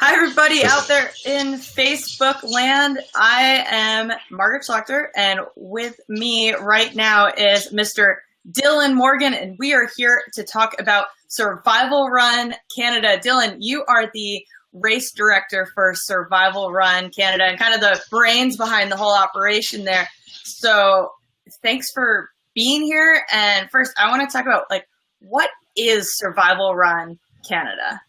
Hi, everybody out there in Facebook land. I am Margaret Schlachter, and with me right now is Mr. Dylan Morgan, and we are here to talk about Survival Run Canada. Dylan, you are the race director for Survival Run Canada and kind of the brains behind the whole operation there. So thanks for being here. And first, I want to talk about, what is Survival Run Canada?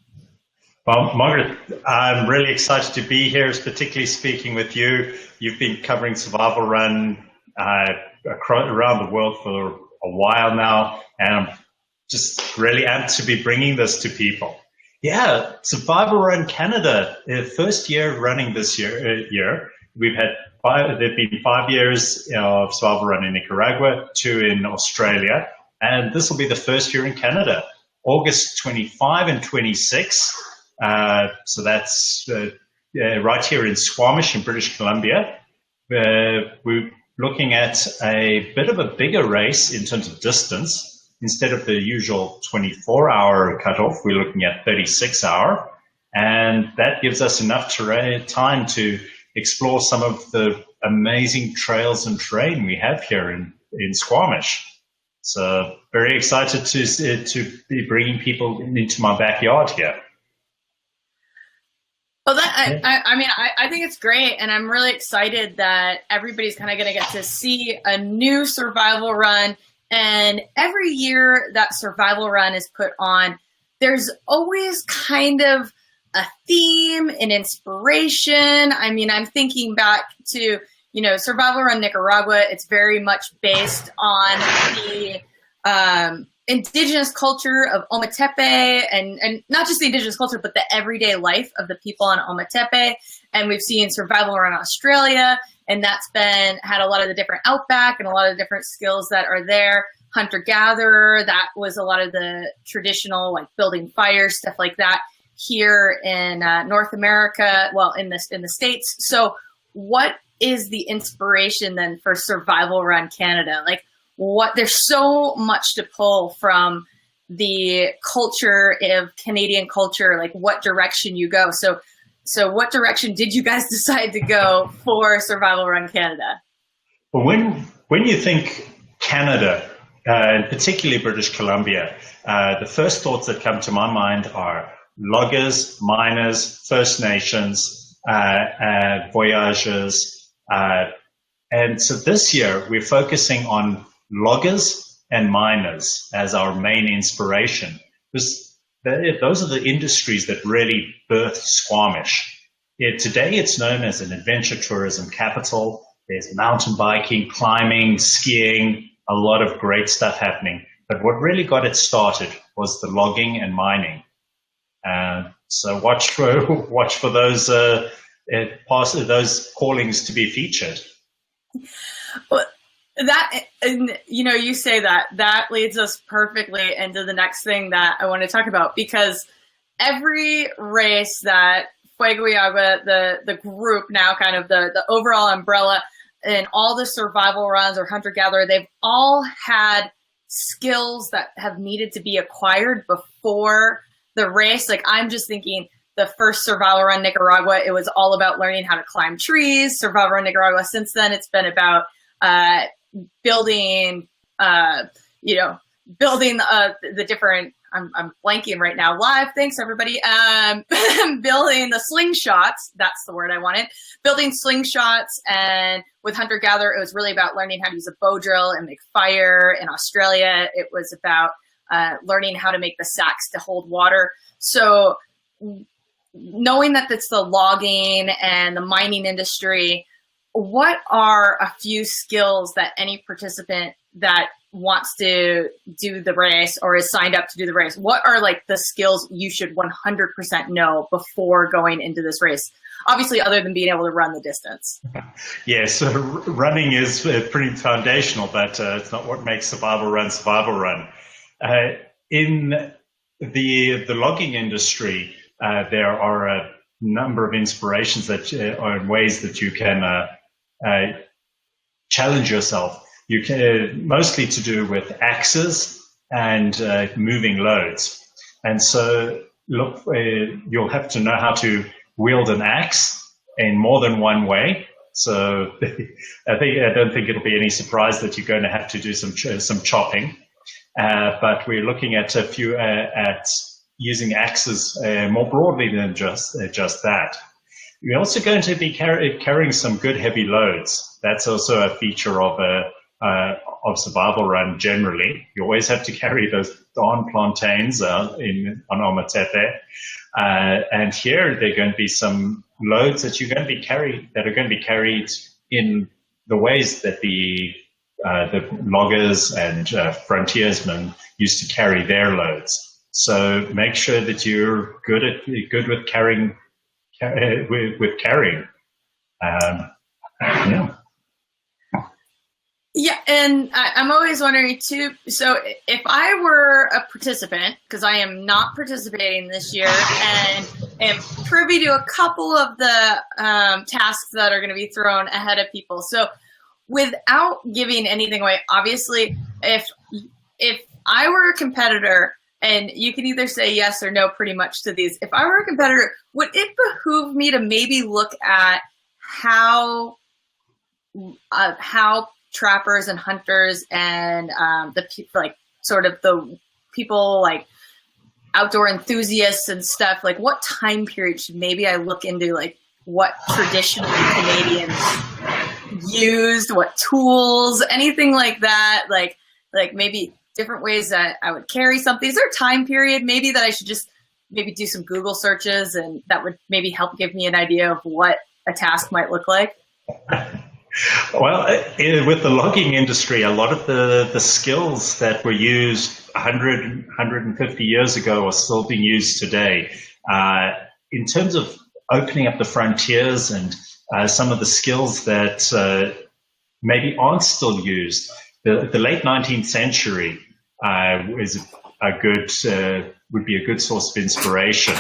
Well, Margaret, I'm really excited to be here, particularly speaking with you. You've been covering Survival Run around the world for a while now, and I'm just really amped to be bringing this to people. Yeah, Survival Run Canada, first year running this year. We've had there've been 5 years of Survival Run in Nicaragua, 2 in Australia, and this will be the first year in Canada, August 25 and 26. So that's right here in Squamish in British Columbia. We're looking at a bit of a bigger race in terms of distance. Instead of the usual 24-hour cutoff, we're looking at 36-hour. And that gives us enough time to explore some of the amazing trails and terrain we have here in Squamish. So very excited to be bringing people into my backyard here. Well, I think it's great, and I'm really excited that everybody's kind of going to get to see a new survival run. And every year that survival run is put on, there's always kind of a theme, an inspiration. I mean, I'm thinking back to, Survival Run Nicaragua. It's very much based on the indigenous culture of Ometepe, and not just the indigenous culture, but the everyday life of the people on Ometepe. And we've seen Survival Run Australia, and that's had a lot of the different outback and a lot of the different skills that are there. Hunter-gatherer, that was a lot of the traditional, building fires, stuff like that here in North America, in the States. So what is the inspiration then for Survival Run Canada? There's so much to pull from the culture of Canadian culture, what direction you go. So what direction did you guys decide to go for Survival Run Canada? Well, when you think Canada, and particularly British Columbia, the first thoughts that come to my mind are loggers, miners, First Nations, voyageurs. And so this year we're focusing on loggers and miners as our main inspiration. Those are the industries that really birthed Squamish. Today it's known as an adventure tourism capital. There's mountain biking, climbing, skiing, a lot of great stuff happening. But what really got it started was the logging and mining. So watch for those those callings to be featured. Well, you say that leads us perfectly into the next thing that I want to talk about, because every race that Fuego y Agua, the group now, kind of the overall umbrella, and all the survival runs or hunter-gatherer, they've all had skills that have needed to be acquired before the race. I'm just thinking the first Survival Run Nicaragua, it was all about learning how to climb trees. Survival Run Nicaragua, since then, it's been about building the different, I'm blanking right now, live, thanks everybody, building the slingshots, that's the word I wanted, building slingshots. And with hunter-gatherer, it was really about learning how to use a bow drill and make fire. In Australia, it was about learning how to make the sacks to hold water. So knowing that it's the logging and the mining industry, what are a few skills that any participant that wants to do the race or is signed up to do the race, what are the skills you should 100% know before going into this race? Obviously, other than being able to run the distance. Yes, running is pretty foundational, but it's not what makes Survival Run Survival Run. In the logging industry, there are a number of inspirations that are ways that you can challenge yourself. You can mostly to do with axes and moving loads. And so you'll have to know how to wield an axe in more than one way. So I don't think it'll be any surprise that you're going to have to do some chopping. But we're looking at at using axes more broadly than just that. We're also going to be carrying some good heavy loads. That's also a feature of Survival Run generally. You always have to carry those darn plantains on Ometepe. And here there are going to be some loads that are going to be carried in the ways that the loggers and frontiersmen used to carry their loads. So make sure that you're good with carrying. Yeah, and I'm always wondering too, so if I were a participant, because I am not participating this year, and am privy to a couple of the tasks that are going to be thrown ahead of people. So without giving anything away, obviously, if I were a competitor, and you can either say yes or no pretty much to these, if I were a competitor, would it behoove me to maybe look at how trappers and hunters and the people like outdoor enthusiasts and stuff, like what time period should maybe I look into, like what traditionally Canadians used, what tools, anything like that, like maybe different ways that I would carry something. Is there a time period maybe that I should just maybe do some Google searches and that would maybe help give me an idea of what a task might look like? Well, with the logging industry, a lot of the skills that were used 100, 150 years ago are still being used today. In terms of opening up the frontiers and some of the skills that maybe aren't still used, the late 19th century would be a good source of inspiration,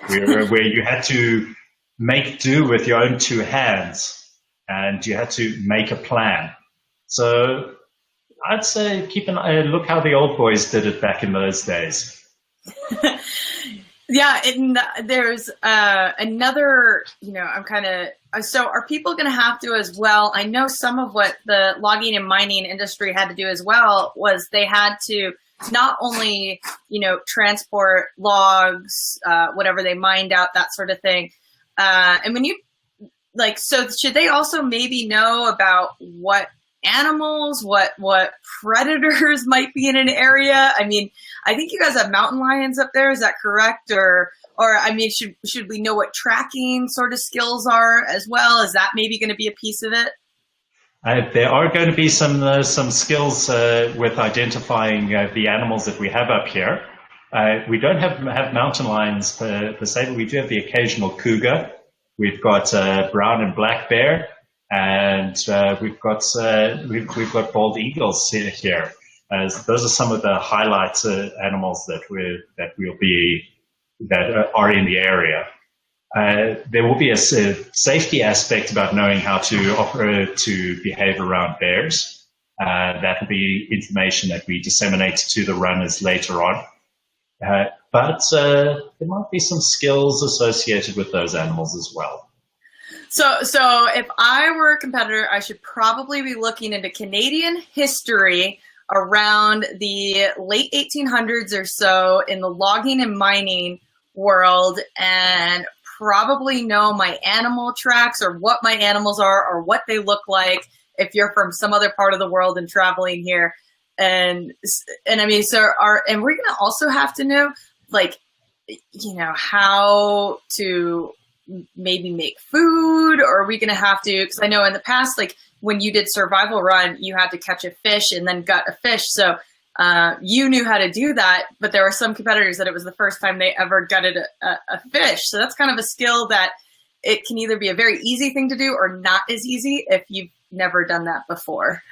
where you had to make do with your own two hands. And you had to make a plan. So I'd say look how the old boys did it back in those days. Yeah, there's another, so are people going to have to as well? I know some of what the logging and mining industry had to do as well was they had to not only, transport logs, whatever they mined out, that sort of thing. And when you, so should they also maybe know about what animals, what predators might be in an area? I mean, I think you guys have mountain lions up there. Is that correct? Or I mean, should we know what tracking sort of skills are as well? Is that maybe going to be a piece of it? There are going to be some skills with identifying the animals that we have up here. We don't have mountain lions per se, but we do have the occasional cougar. We've got brown and black bear, and we've got bald eagles here. Those are some of the highlight animals that are in the area. There will be a safety aspect about knowing how to behave around bears. That will be information that we disseminate to the runners later on. But there might be some skills associated with those animals as well. So if I were a competitor, I should probably be looking into Canadian history around the late 1800s or so in the logging and mining world, and probably know my animal tracks or what my animals are or what they look like if you're from some other part of the world and traveling here. And I mean, and we're going to also have to know, how to maybe make food, or are we going to have to, because I know in the past, when you did Survival Run, you had to catch a fish and then gut a fish. So you knew how to do that, but there were some competitors that it was the first time they ever gutted a fish. So that's kind of a skill that it can either be a very easy thing to do or not as easy if you've never done that before.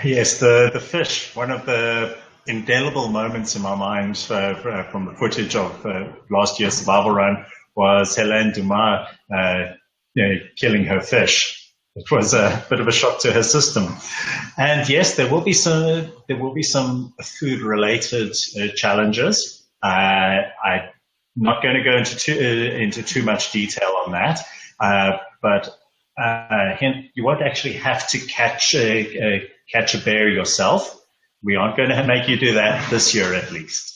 Yes, the fish, one of the indelible moments in my mind from the footage of last year's Survival Run was Hélène Dumas killing her fish. It was a bit of a shock to her system. And yes, there will be some food-related challenges. I'm not going to go into too much detail on that, but hint, you won't actually have to catch a bear yourself. We aren't going to make you do that this year, at least.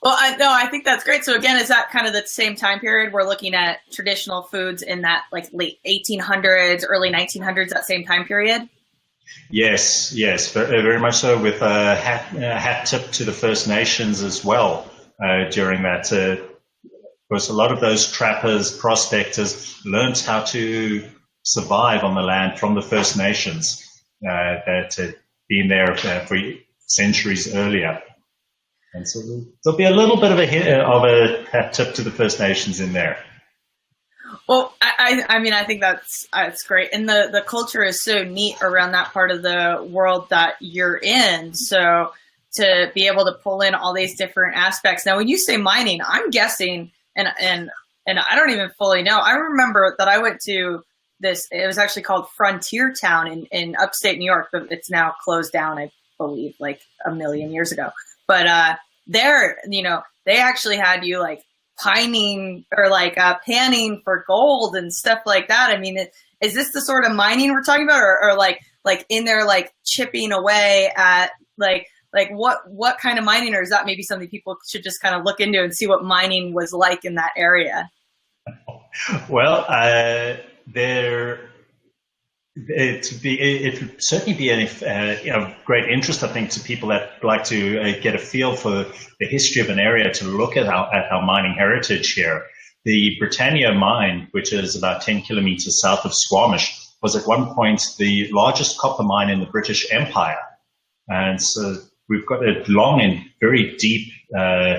Well, I think that's great. So again, is that kind of the same time period? We're looking at traditional foods in that like late 1800s, early 1900s, that same time period? Yes, very much so, with a hat tip to the First Nations as well during that. Because a lot of those trappers, prospectors learned how to survive on the land from the First Nations that had been there for centuries earlier. And so there'll be a little bit of a hat tip to the First Nations in there. Well, I mean, I think that's great. And the culture is so neat around that part of the world that you're in. So to be able to pull in all these different aspects. Now, when you say mining, I'm guessing, and I don't even fully know. I remember that I went to this, it was actually called Frontier Town in upstate New York, but it's now closed down, I believe, like a million years ago. But there, they actually had you like pining or like panning for gold and stuff like that. I mean, is this the sort of mining we're talking about, or like in there like chipping away at like what kind of mining, or is that maybe something people should just kind of look into and see what mining was like in that area? Well, it would certainly be of great interest, I think, to people that like to get a feel for the history of an area, to look at our mining heritage here. The Britannia mine, which is about 10 kilometers south of Squamish, was at one point the largest copper mine in the British Empire. And so we've got a long and very deep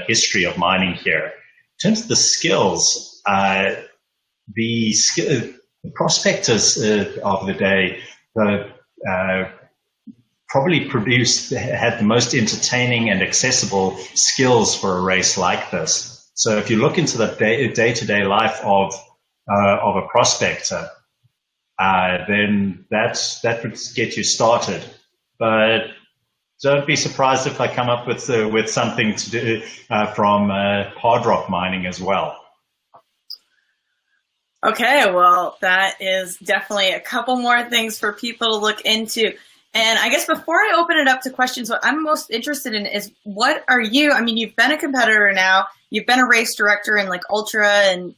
history of mining here. In terms of the skills, the prospectors of the day probably had the most entertaining and accessible skills for a race like this. So if you look into the day-to-day life of a prospector, then that would get you started. But don't be surprised if I come up with something to do from hard rock mining as well. Okay, well, that is definitely a couple more things for people to look into. And I guess before I open it up to questions, what I'm most interested in is, what are you? I mean, you've been a competitor now, you've been a race director in like ultra, and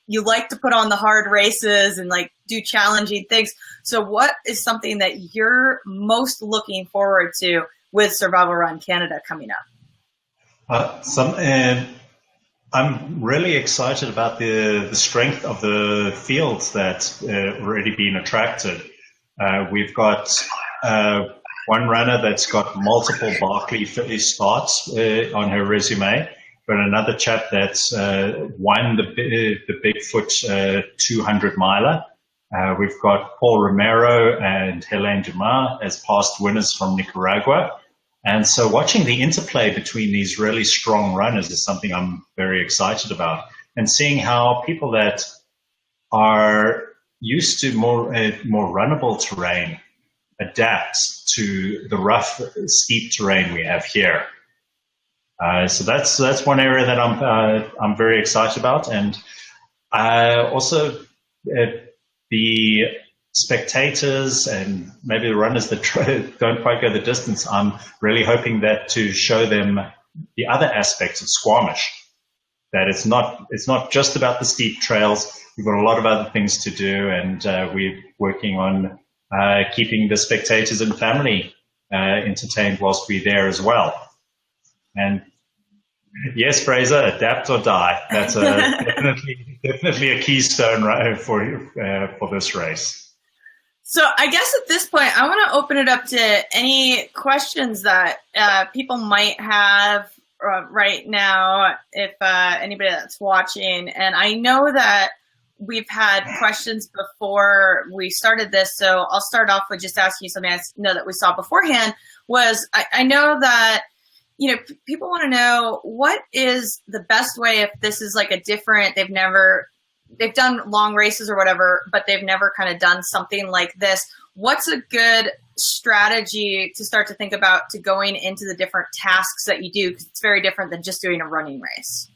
you like to put on the hard races and like do challenging things. So what is something that you're most looking forward to with Survival Run Canada coming up? I'm really excited about the strength of the fields that's already been attracted. We've got one runner that's got multiple Barkley starts on her resume, but another chap that's won the Bigfoot 200 miler. We've got Paul Romero and Helene Dumas as past winners from Nicaragua. And so watching the interplay between these really strong runners is something I'm very excited about. And seeing how people that are used to more runnable terrain adapt to the rough, steep terrain we have here. So that's one area that I'm very excited about. And also the spectators and maybe the runners that don't quite go the distance, I'm really hoping that to show them the other aspects of Squamish, that it's not just about the steep trails. We've got a lot of other things to do, and we're working on keeping the spectators and family entertained whilst we're there as well. And yes, Fraser, adapt or die. That's definitely a keystone for this race. So I guess at this point, I want to open it up to any questions that people might have right now, if anybody that's watching. And I know that we've had questions before we started this, so I'll start off with just asking you something I know that we saw beforehand. I know that people want to know, what is the best way if this is like a different, they've done long races or whatever, but they've never kind of done something like this. what's a good strategy to start to think about to going into the different tasks that you do? Because it's very different than just doing a running race.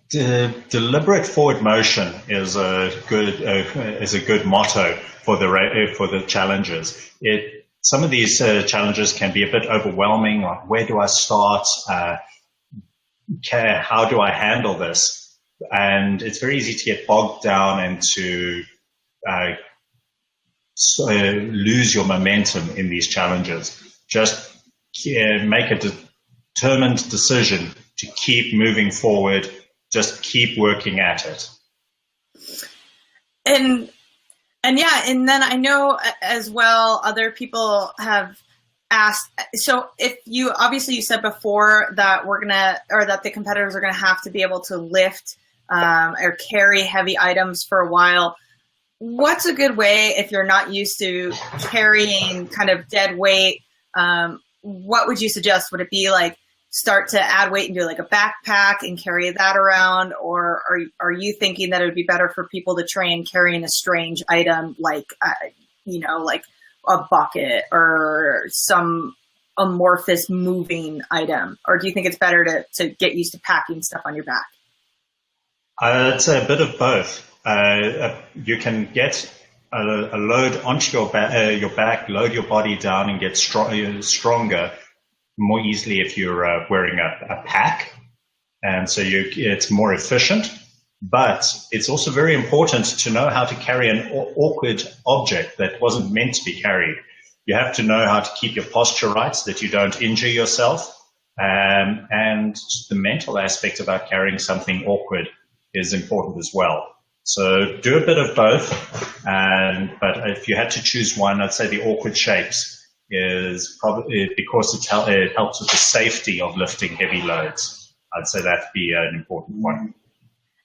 Deliberate forward motion is a good motto for the challenges. Some of these challenges can be a bit overwhelming. Like, where do I start? How do I handle this? And it's very easy to get bogged down and to lose your momentum in these challenges. Just make a determined decision to keep moving forward. Just keep working at it. And then I know as well other people have asked, so if you said before that that the competitors are gonna have to be able to lift or carry heavy items for a while. What's a good way if you're not used to carrying kind of dead weight? What would you suggest? Would it be like start to add weight and do like a backpack and carry that around? Or are you thinking that it would be better for people to train carrying a strange item like, like a bucket or some amorphous moving item? Or do you think it's better to get used to packing stuff on your back? I'd say a bit of both. You can get a load onto your back, load your body down and get stronger more easily if you're wearing a pack, and so it's more efficient. But it's also very important to know how to carry an awkward object that wasn't meant to be carried. You have to know how to keep your posture right so that you don't injure yourself, and the mental aspect about carrying something awkward is important as well. So do a bit of both, but if you had to choose one, I'd say the awkward shapes is probably because it helps with the safety of lifting heavy loads. I'd say that'd be an important one.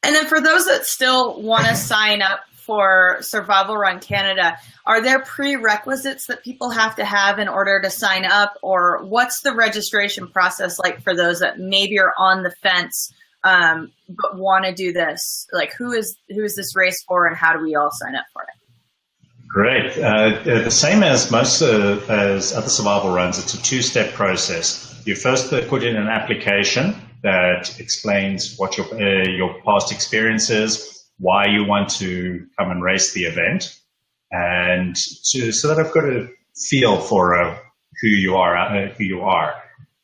And then for those that still want to sign up for Survival Run Canada, are there prerequisites that people have to have in order to sign up, or what's the registration process like for those that maybe are on the fence but want to do this? Like, who is this race for, and how do we all sign up for it? Great. The same as most as other survival runs, it's a two-step process. You first put in an application that explains what your past experience is, why you want to come and race the event, and so that I've got a feel for who you are.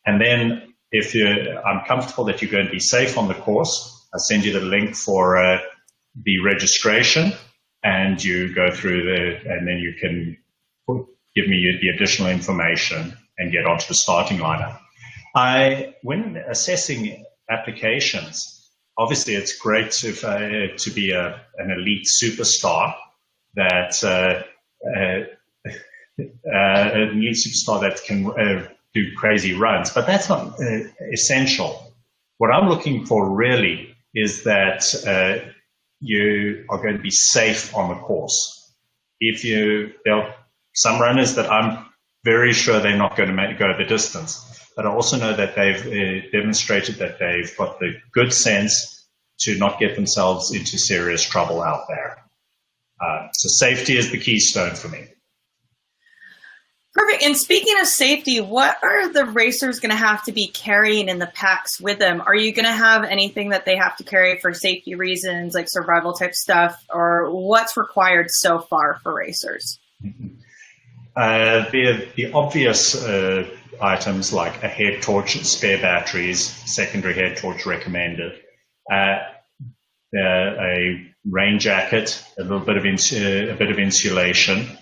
And then if I'm comfortable that you're going to be safe on the course, I'll send you the link for the registration, and you go through and then you can give me the additional information and get onto the starting lineup. When assessing applications, obviously it's great to be an elite superstar an elite superstar that can do crazy runs, but that's not essential. What I'm looking for really is that you are going to be safe on the course. There are some runners that I'm very sure they're not going to go the distance, but I also know that they've demonstrated that they've got the good sense to not get themselves into serious trouble out there. So safety is the keystone for me. Perfect. And speaking of safety, what are the racers going to have to be carrying in the packs with them? Are you going to have anything that they have to carry for safety reasons, like survival type stuff, or what's required so far for racers? The obvious items like a head torch, spare batteries, secondary head torch recommended, a rain jacket, a bit of insulation,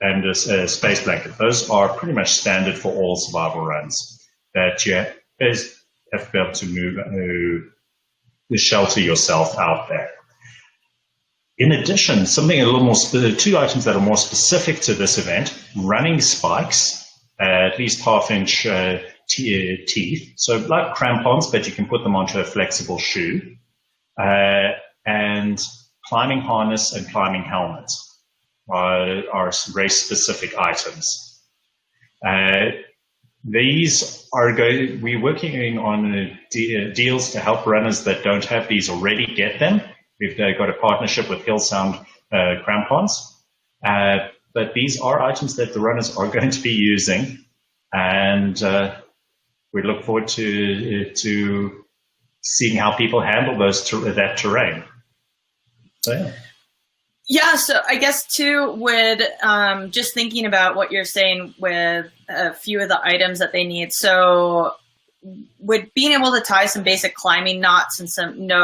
and a space blanket. Those are pretty much standard for all survival runs that you have to be able to move to shelter yourself out there. In addition, something a little more, two items that are more specific to this event: running spikes, at least half-inch teeth, so like crampons, but you can put them onto a flexible shoe, and climbing harness and climbing helmet are race-specific items. We're working on deals to help runners that don't have these already get them. We've got a partnership with Hillsound crampons. But these are items that the runners are going to be using, and we look forward to seeing how people handle that terrain. So, yeah. Yeah, so I guess too, with just thinking about what you're saying with a few of the items that they need. So, would being able to tie some basic climbing knots and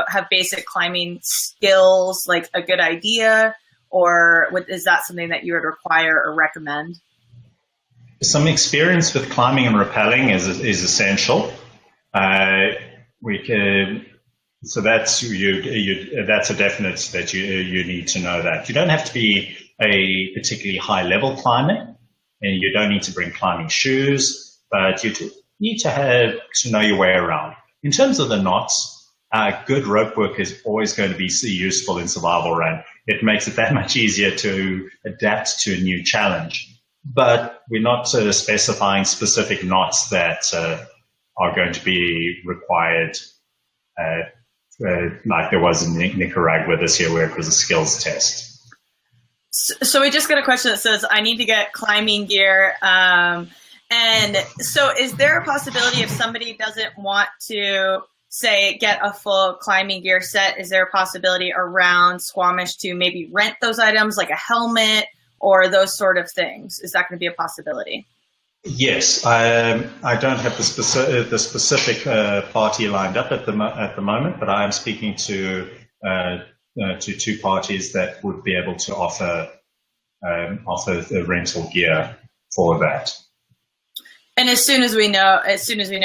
have basic climbing skills like a good idea, or is that something that you would require or recommend? Some experience with climbing and rappelling is essential. So that's that's a definite that you need to know that. You don't have to be a particularly high level climber, and you don't need to bring climbing shoes, but you need to know your way around. In terms of the knots, good rope work is always going to be useful in survival run. It makes it that much easier to adapt to a new challenge. But we're not specifying specific knots that are going to be required, like there was in Nicaragua this year where it was a skills test. So we just got a question that says, I need to get climbing gear. And so is there a possibility if somebody doesn't want to, say, get a full climbing gear set, is there a possibility around Squamish to maybe rent those items like a helmet or those sort of things? Is that going to be a possibility? Yes, I don't have the specific party lined up at the moment, but I am speaking to two parties that would be able to offer the rental gear for that. And as soon as we know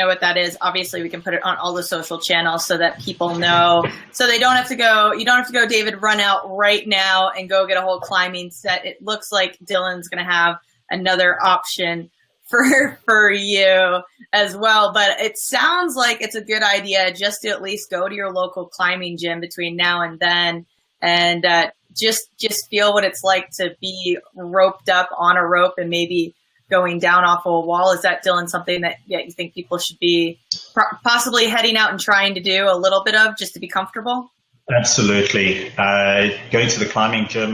what that is, obviously we can put it on all the social channels so that people know. So they don't have to go. You don't have to go, David, run out right now and go get a whole climbing set. It looks like Dylan's going to have another option for you as well. But it sounds like it's a good idea just to at least go to your local climbing gym between now and then, and just feel what it's like to be roped up on a rope and maybe going down off of a wall. Is that, Dylan, something that you think people should be possibly heading out and trying to do a little bit of just to be comfortable? Absolutely. Going to the climbing gym,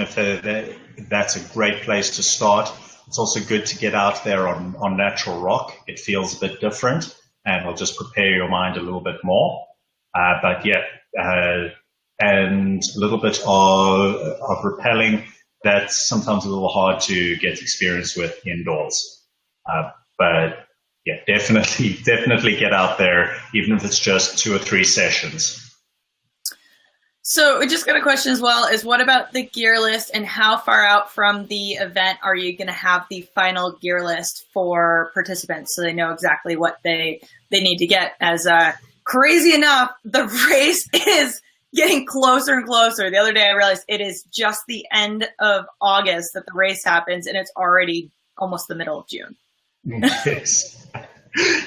that's a great place to start. It's also good to get out there on natural rock. It feels a bit different and will just prepare your mind a little bit more. But yeah, and a little bit of rappelling. That's sometimes a little hard to get experience with indoors. But yeah, definitely get out there, even if it's just 2 or 3 sessions. So we just got a question as well, is what about the gear list and how far out from the event are you going to have the final gear list for participants so they know exactly what they need to get? As crazy enough, the race is getting closer and closer. The other day I realized it is just the end of August that the race happens, and it's already almost the middle of June. Yes.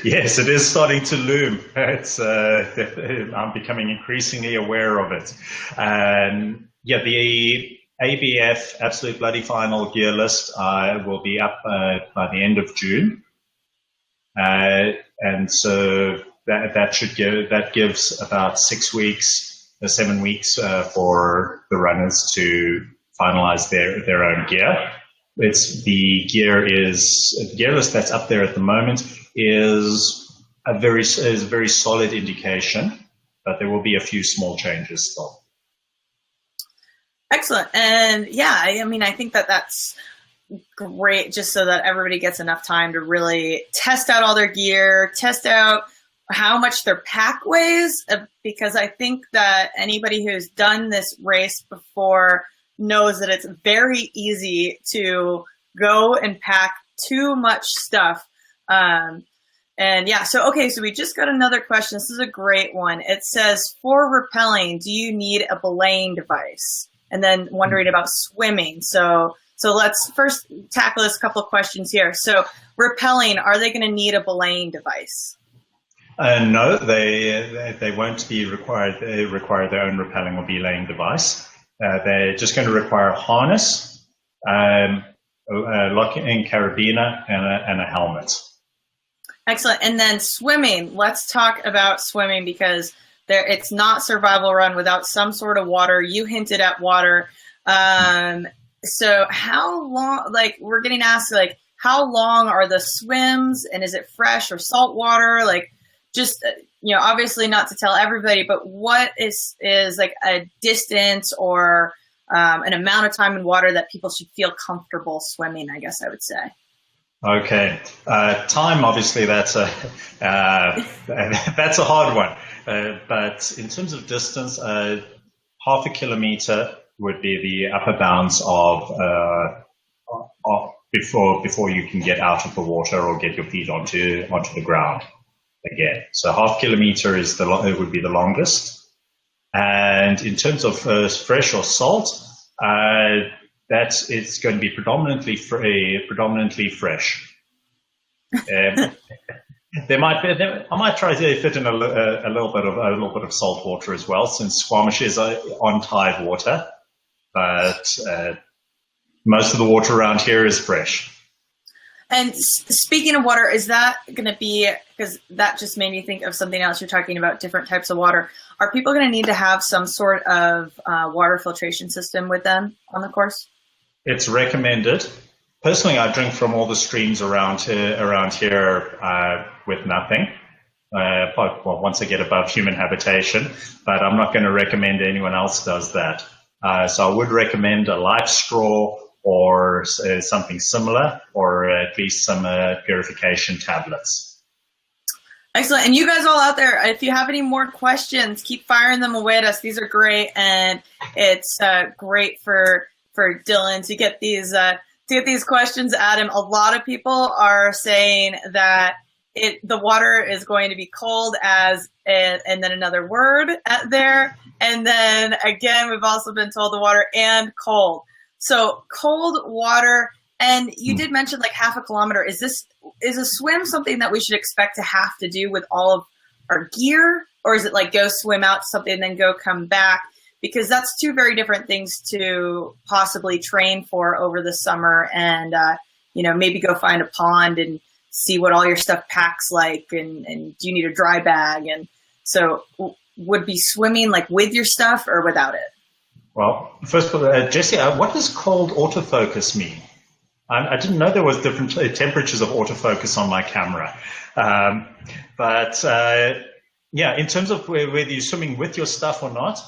Yes, it is starting to loom. I'm becoming increasingly aware of it. Yeah, the ABF Absolute Bloody Final gear list will be up by the end of June. And so that gives about 7 weeks for the runners to finalize their own gear. The gear list that's up there at the moment is a very solid indication, but there will be a few small changes still. Excellent. And yeah, I mean, I think that's great, just so that everybody gets enough time to really test out all their gear, test out how much their pack weighs, because I think that anybody who's done this race before knows that it's very easy to go and pack too much stuff. And yeah, so we just got another question. This is a great one. It says, for rappelling, do you need a belaying device? And then wondering about swimming. So let's first tackle this couple of questions here. So rappelling, are they going to need a belaying device? No, they won't be required. They require their own rappelling or belaying device. They're just going to require a harness, a locking carabiner, and a helmet. Excellent. And then swimming. Let's talk about swimming, because It's not survival run without some sort of water. You hinted at water. So how long, like we're getting asked, like how long are the swims, and is it fresh or salt water? Like just, obviously not to tell everybody, but what is like a distance or an amount of time in water that people should feel comfortable swimming, I guess I would say. Okay, time, obviously that's a that's a hard one. But in terms of distance, half a kilometer would be the upper bounds of before you can get out of the water or get your feet onto the ground again. So half kilometer it would be the longest. And in terms of fresh or salt, it's going to be predominantly fresh. I might try to fit in a little bit of salt water as well, since Squamish is on tide water, but most of the water around here is fresh. And speaking of water, is that going to be, because that just made me think of something else, you're talking about different types of water. Are people going to need to have some sort of water filtration system with them on the course? It's recommended. Personally, I drink from all the streams around here with nothing. Once I get above human habitation, but I'm not going to recommend anyone else does that. So I would recommend a light straw or something similar, or at least some purification tablets. Excellent. And you guys all out there, if you have any more questions, keep firing them away at us. These are great, and it's great for Dylan to get these questions at him. A lot of people are saying that the water is going to be cold and then another word there. And then again, we've also been told the water and cold. So cold water, and you did mention like half a kilometer. Is a swim something that we should expect to have to do with all of our gear? Or is it like go swim out something and then go come back? Because that's two very different things to possibly train for over the summer, and maybe go find a pond and see what all your stuff packs like, and do you need a dry bag? And so would be swimming like with your stuff or without it? Well, first of all, Jesse, what does cold autofocus mean? I didn't know there was different temperatures of autofocus on my camera. In terms of whether you're swimming with your stuff or not,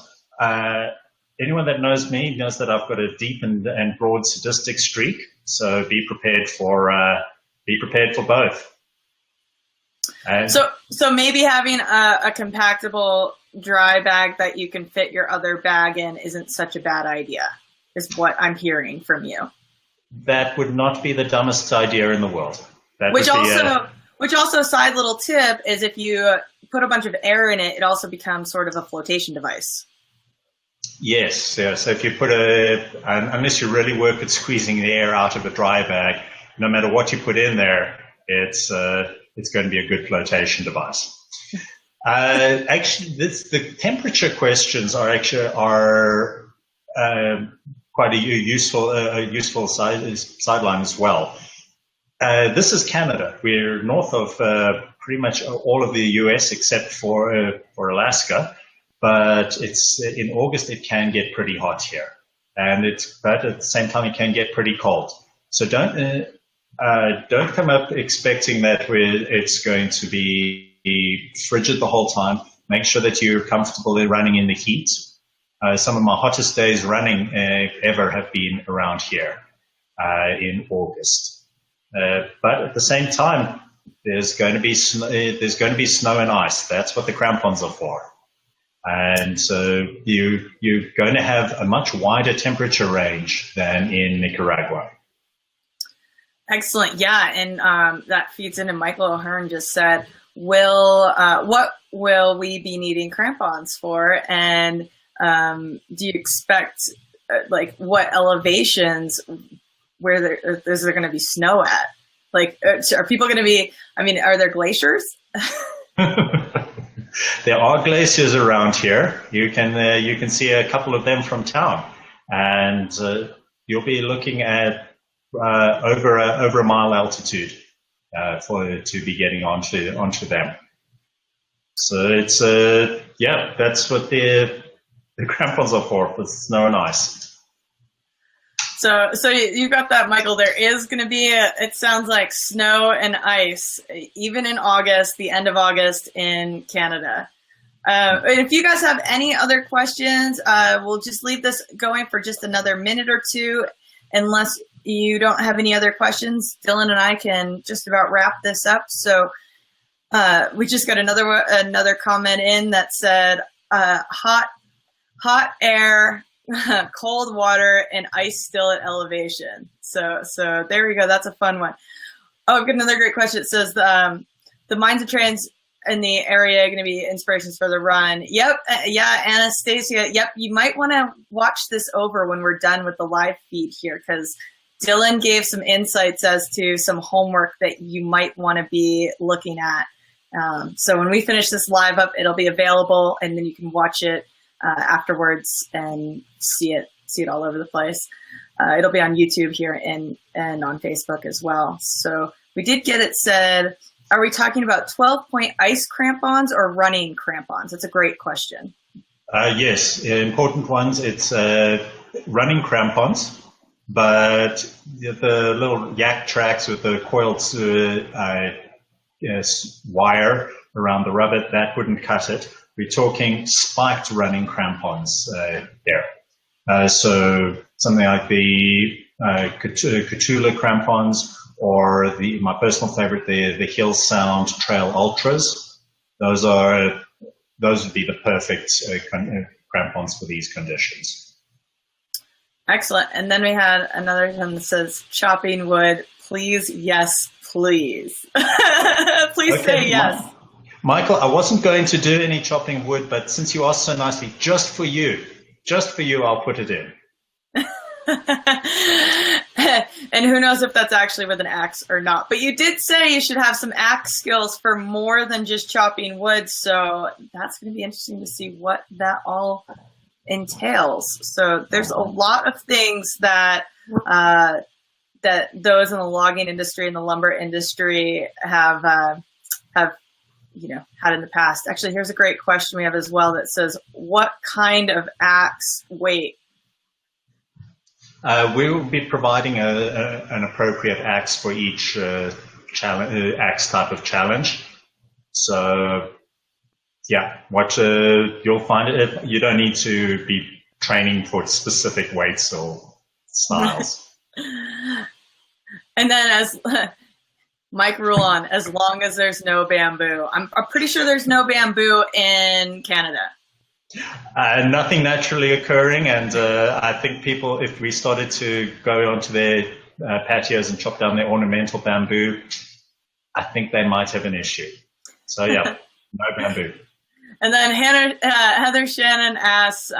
anyone that knows me knows that I've got a deep and broad sadistic streak. So be prepared for both. So maybe having a compactable dry bag that you can fit your other bag in isn't such a bad idea, is what I'm hearing from you. That would not be the dumbest idea in the world. Which also, side little tip, is if you put a bunch of air in it, it also becomes sort of a flotation device. Yes. Yeah. So if you put unless you really work at squeezing the air out of a dry bag, no matter what you put in there, it's going to be a good flotation device. The temperature questions are quite a useful sideline as well. This is Canada. We're north of pretty much all of the U.S. except for Alaska, but it's in August. It can get pretty hot here, but at the same time it can get pretty cold. So don't come up expecting that it's going to be frigid the whole time. Make sure that you're comfortable in running in the heat. Some of my hottest days running ever have been around here in August. But at the same time, there's going to be snow and ice. That's what the crampons are for. And so you're going to have a much wider temperature range than in Nicaragua. Excellent. Yeah, and that feeds into Michael O'Hearn just said, what will we be needing crampons for? And do you expect, what elevations where is there going to be snow at? Like, are people going to be, are there glaciers? There are glaciers around here. You can see a couple of them from town, and you'll be looking at over a mile altitude to be getting onto them. So it's yeah, that's what the crampons are for snow and ice. So you got that, Michael. There is going to be it sounds like snow and ice, even in August, the end of August in Canada. If you guys have any other questions, we'll just leave this going for just another minute or two. Unless you don't have any other questions, Dylan and I can just about wrap this up. So we just got another comment in that said, hot air, cold water, and ice still at elevation. So there we go. That's a fun one. Oh, I've got another great question. It says the mines of trains in the area are going to be inspirations for the run. Yep. Yeah, Anastasia. Yep. You might want to watch this over when we're done with the live feed here, because Dylan gave some insights as to some homework that you might want to be looking at. So when we finish this live up, it'll be available, and then you can watch it afterwards and see it all over the place. It'll be on YouTube here and on Facebook as well. So we did get it said, are we talking about 12-point ice crampons or running crampons? That's a great question. Yes, important ones. It's running crampons, but the little yak tracks with the coiled wire around the rubber, that wouldn't cut it. We're talking spiked running crampons there. So something like the Kutula crampons, or my personal favorite, the Hill Sound Trail Ultras. Those would be the perfect crampons for these conditions. Excellent. And then we had another one that says, chopping wood, please, yes, please. Please okay, say yes. Michael, I wasn't going to do any chopping wood, but since you asked so nicely, just for you, I'll put it in. And who knows if that's actually with an axe or not. But you did say you should have some axe skills for more than just chopping wood. So that's going to be interesting to see what that all entails. So there's a lot of things that that those in the logging industry and the lumber industry have had in the past. Actually, here's a great question we have as well that says, what kind of axe weight? We will be providing an appropriate axe for each axe type of challenge. So, yeah, what you'll find it. You don't need to be training for specific weights or styles. And then, as Mike Rulon, as long as there's no bamboo, I'm pretty sure there's no bamboo in Canada. Nothing naturally occurring, and I think people, if we started to go onto their patios and chop down their ornamental bamboo, I think they might have an issue. So yeah, no bamboo. And then Heather Shannon asks,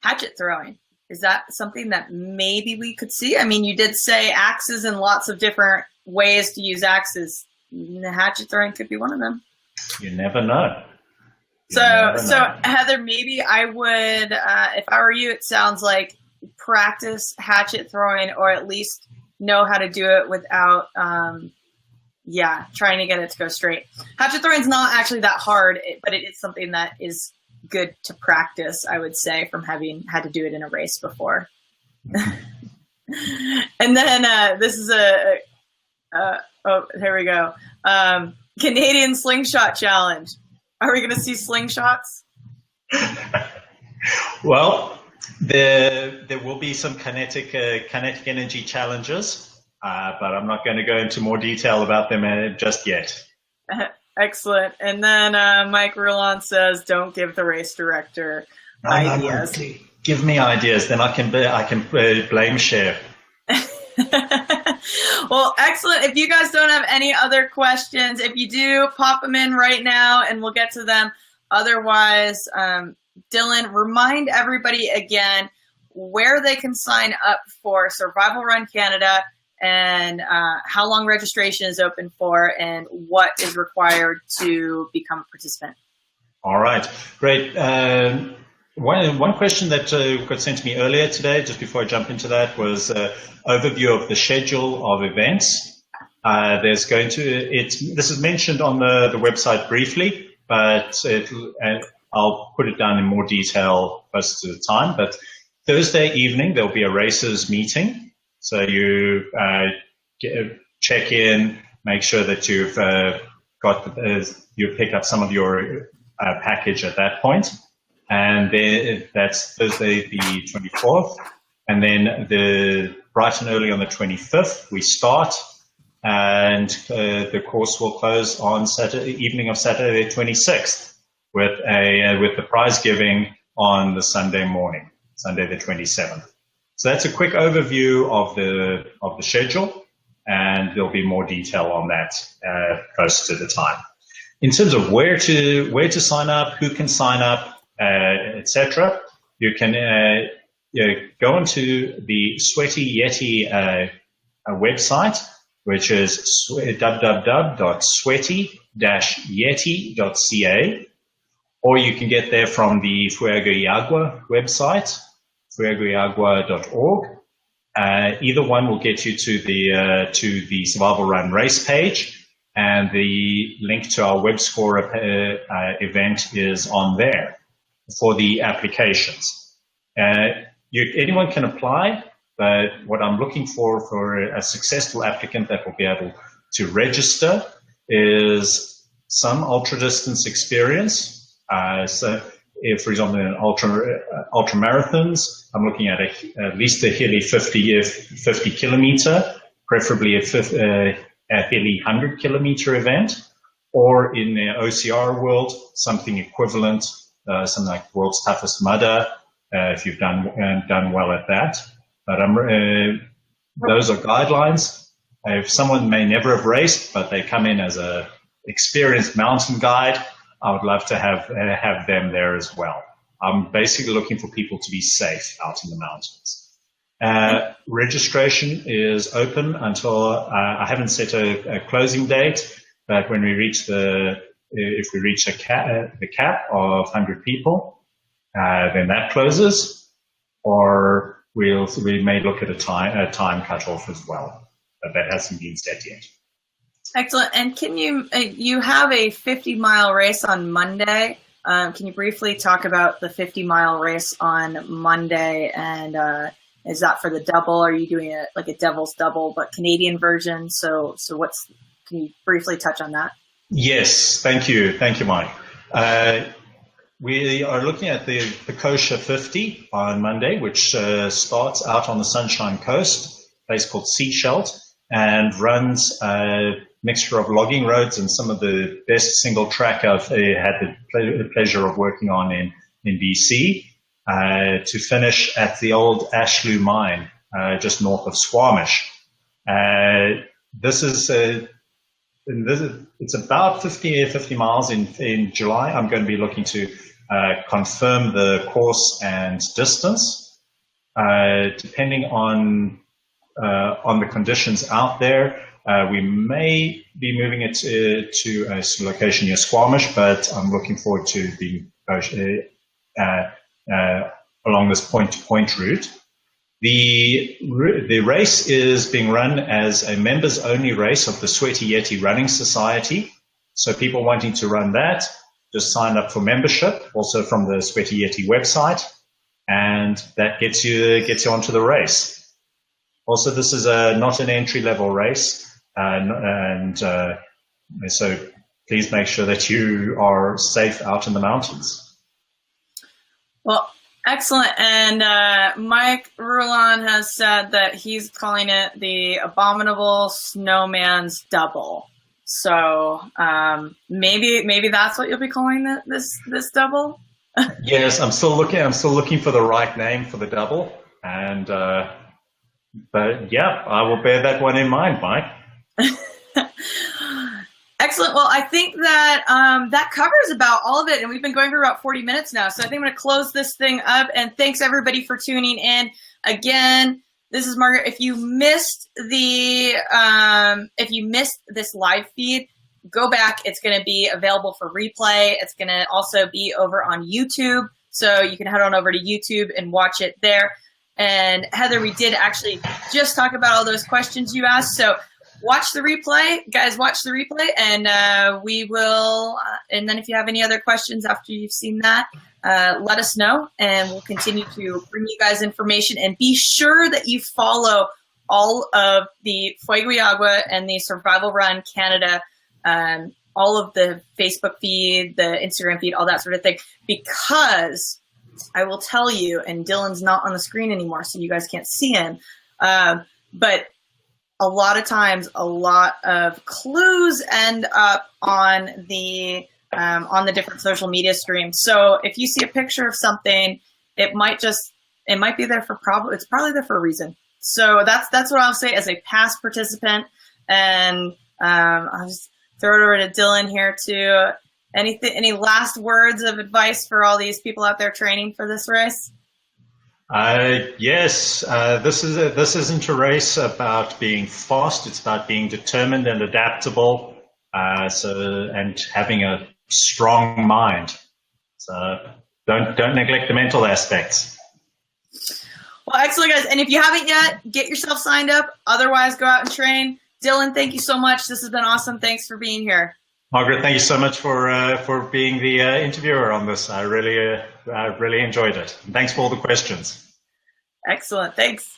hatchet throwing. Is that something that maybe we could see? I mean, you did say axes and lots of different ways to use axes. The hatchet throwing could be one of them. You never know. So Heather, maybe I would, if I were you, it sounds like practice hatchet throwing, or at least know how to do it without, trying to get it to go straight. Hatchet throwing is not actually that hard, but it is something that is good to practice, I would say, from having had to do it in a race before. And then this is here we go. Canadian Slingshot Challenge. Are we going to see slingshots? Well, there will be some kinetic energy challenges, but I'm not going to go into more detail about them just yet. Excellent. And then Mike Rulon says, "Don't give the race director ideas." No, give me ideas, then I can blame share. Well, excellent. If you guys don't have any other questions, if you do, pop them in right now and we'll get to them. Otherwise, Dylan, remind everybody again where they can sign up for Survival Run Canada, and how long registration is open for, and what is required to become a participant. All right, great. One question that got sent to me earlier today, just before I jump into that, was overview of the schedule of events. This is mentioned on the website briefly, but and I'll put it down in more detail close to the time. But Thursday evening, there'll be a racers meeting. So you check in, make sure that you've you pick up some of your package at that point. And then that's Thursday the 24th. And then bright and early on the 25th, we start. And the course will close on evening of Saturday the 26th with the prize giving on the Sunday morning, Sunday the 27th. So that's a quick overview of the schedule, and there'll be more detail on that close to the time. In terms of where to sign up, who can sign up, etc., you can go onto the Sweaty Yeti website, which is www.sweaty-yeti.ca, or you can get there from the Fuego y Agua website, fuegoyagua.org. Either one will get you to the Survival Run race page, and the link to our WebScore event is on there for the applications. Anyone can apply, but what I'm looking for a successful applicant that will be able to register is some ultra distance experience. So if, for example, in ultra marathons, I'm looking at at least a hilly 50 kilometer, preferably a hilly 100 kilometer event, or in the OCR world, something equivalent, something like World's Toughest Mudder, if you've done well at that. But those are guidelines. If someone may never have raced, but they come in as a experienced mountain guide, I would love to have them there as well. I'm basically looking for people to be safe out in the mountains. Registration is open until I haven't set a closing date, but when we reach if we reach the cap of 100 people, then that closes, or we may look at a time cutoff as well, but that hasn't been set yet. Excellent. And can you have a 50-mile race on Monday? Can you briefly talk about the 50-mile race on Monday? And is that for the double? Are you doing it like a Devil's Double, but Canadian version? So can you briefly touch on that? Yes, thank you, Mike. We are looking at the Kosher 50 on Monday, which starts out on the Sunshine Coast, a place called Seashelt, and runs a mixture of logging roads and some of the best single track I've had the pleasure of working on in BC, to finish at the old Ashlew mine, just north of Squamish. It's about 50 miles in July. I'm going to be looking to confirm the course and distance, depending on the conditions out there. We may be moving it to a location near Squamish, but I'm looking forward to being along this point-to-point route. The race is being run as a members-only race of the Sweaty Yeti Running Society. So people wanting to run that, just sign up for membership, also from the Sweaty Yeti website, and that gets you onto the race. Also, this is not an entry-level race, so please make sure that you are safe out in the mountains. Well, excellent. And Mike Rulon has said that he's calling it the Abominable Snowman's Double. So maybe that's what you'll be calling this double. Yes, I'm still looking for the right name for the double, and but yeah, I will bear that one in mind, Mike. Excellent. Well, I think that that covers about all of it, and we've been going for about 40 minutes now. So I think I'm going to close this thing up, and thanks everybody for tuning in. Again, this is Margaret. If you missed this live feed, go back. It's going to be available for replay. It's going to also be over on YouTube, so you can head on over to YouTube and watch it there. And Heather, we did actually just talk about all those questions you asked. So watch the replay, guys. Watch the replay, and we will. And then, if you have any other questions after you've seen that, let us know, and we'll continue to bring you guys information. And be sure that you follow all of the Fuego y Agua and the Survival Run Canada, all of the Facebook feed, the Instagram feed, all that sort of thing, because I will tell you, and Dylan's not on the screen anymore, so you guys can't see him, but a lot of times, a lot of clues end up on the different social media streams. So if you see a picture of something, it might be there for it's probably there for a reason. So that's what I'll say as a past participant, and I'll just throw it over to Dylan here too. Any last words of advice for all these people out there training for this race? Yes, this isn't a race about being fast. It's about being determined and adaptable, and having a strong mind. So don't neglect the mental aspects. Well, excellent, guys. And if you haven't yet, get yourself signed up. Otherwise, go out and train. Dylan, thank you so much. This has been awesome. Thanks for being here. Margaret, thank you so much for being the interviewer on this. I really enjoyed it. And thanks for all the questions. Excellent. Thanks.